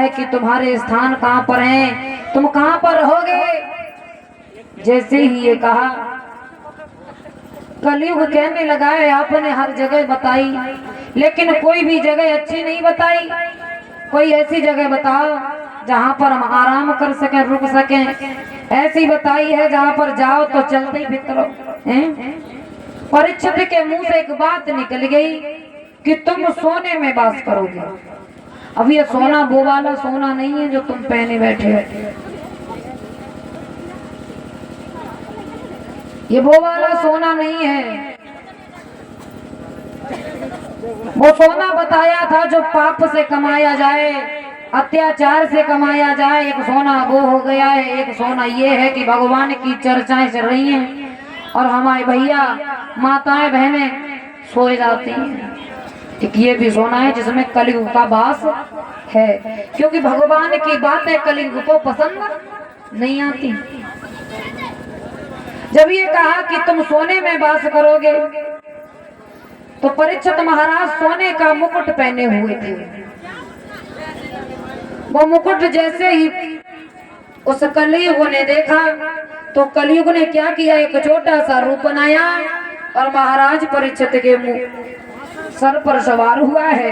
है कि तुम्हारे स्थान कहाँ पर हैं, तुम कहाँ पर रहोगे। जैसे ही ये कहा, कलयुग कहने लगा है आपने हर जगह बताई, लेकिन कोई भी जगह अच्छी नहीं बताई। कोई ऐसी जगह बताओ जहाँ पर हम आराम कर सकें, रुक सकें। ऐसी बताई है जहाँ पर जाओ तो चलते ही फिक्रो। परीक्षित के मुंह से एक बात निकल गई कि तुम सोने में वास करोगे। अब ये सोना वो वाला सोना नहीं है जो तुम पहने बैठे हो, ये वो वाला सोना नहीं है। वो सोना बताया था जो पाप से कमाया जाए, अत्याचार से कमाया जाए। एक सोना वो हो गया है, एक सोना ये है कि भगवान की चर्चाएं चल रही हैं और हमारे भैया माताएं बहनें सोए जाती हैं। एक ये भी सोना है जिसमें कलयुग का वास है, क्योंकि भगवान की बातें कलयुग को पसंद नहीं आती। जब ये कहा कि तुम सोने में वास करोगे, तो परीक्षित महाराज सोने का मुकुट पहने हुए थे। वो मुकुट जैसे ही उस कलयुग ने देखा, तो कलयुग ने क्या किया, एक छोटा सा रूप बनाया और महाराज परीक्षित के मुंह सर पर सवार हुआ है।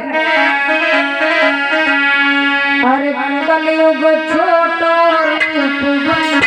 अरे कलयुग छोटा रूप बनाया,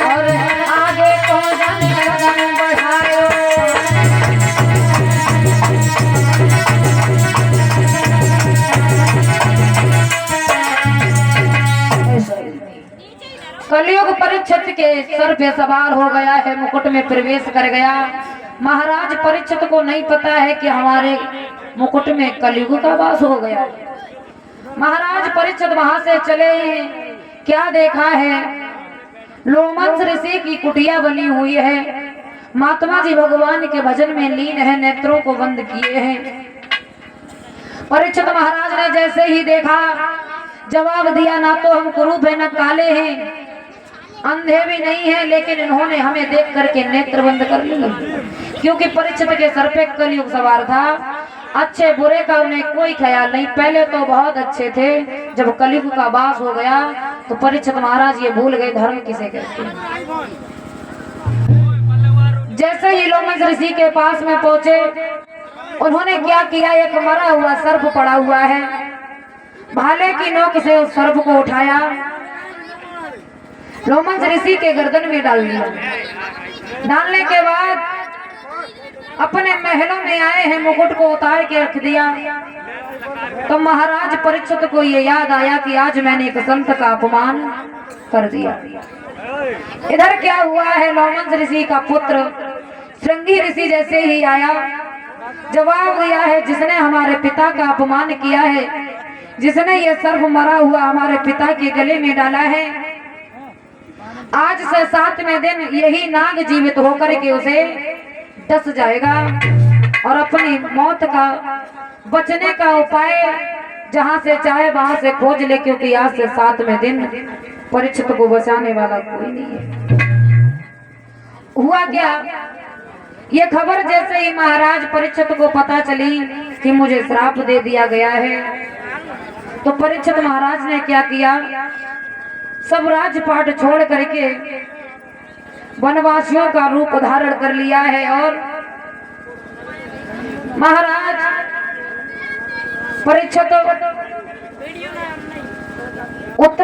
और आगे को कदम बढ़ायो। कलयुग परीक्षित के सर पे सवार हो गया है, मुकुट में प्रवेश कर गया। महाराज परीक्षित को नहीं पता है कि हमारे मुकुट में कलयुग का वास हो गया। महाराज परीक्षित वहां से चले, क्या देखा है, लोमंस ऋषि की कुटिया बनी हुई है। महात्मा जी भगवान के भजन में लीन है, नेत्रों को बंद किए हैं। परीक्षित महाराज ने जैसे ही देखा, जवाब दिया, ना तो हम कुरूप है, न काले हैं, अंधे भी नहीं है, लेकिन इन्होंने हमें देख करके नेत्र बंद कर लिए। क्योंकि परीक्षित के सर पे कलयुग सवार था। अच्छे बुरे का उन्हें कोई ख्याल नहीं। पहले तो बहुत अच्छे थे, जब कलयुग का वास हो गया तो परीक्षित महाराज ये भूल गए धर्म किसे कहते हैं। जैसे ही लोमंस ऋषि के पास में पहुंचे, उन्होंने क्या किया, एक मरा हुआ सर्प पड़ा हुआ है, भाले की नोक से उस सर्प को उठाया, लोमंस ऋषि के गर्दन में डाल दिया। डालने के बाद अपने महलों में आए हैं, मुकुट को उतार के रख दिया। तो महाराज परीक्षित को ये याद आया कि आज मैंने एक संत का अपमान कर दिया। इधर क्या हुआ है, लोमंस ऋषि का पुत्र श्रृंगी ऋषि जैसे ही आया, जवाब दिया है, जिसने हमारे पिता का अपमान किया है, जिसने ये सर्प मरा हुआ हमारे पिता के गले में डाला है, आज से 7वें दिन यही नाग जीवित होकर के उसे डस जाएगा और अपनी मौत का बचने का उपाय जहां से चाहे वहां से खोज ले, क्योंकि आज से 7वें दिन परीक्षित को बचाने वाला कोई नहीं है। हुआ क्या, ये खबर जैसे ही महाराज परीक्षित को पता चली कि मुझे श्राप दे दिया गया है, तो परीक्षित महाराज ने क्या किया, सब राजपाट छोड़ करके वनवासियों का रूप धारण कर लिया है और महाराज परीक्षित उत्तर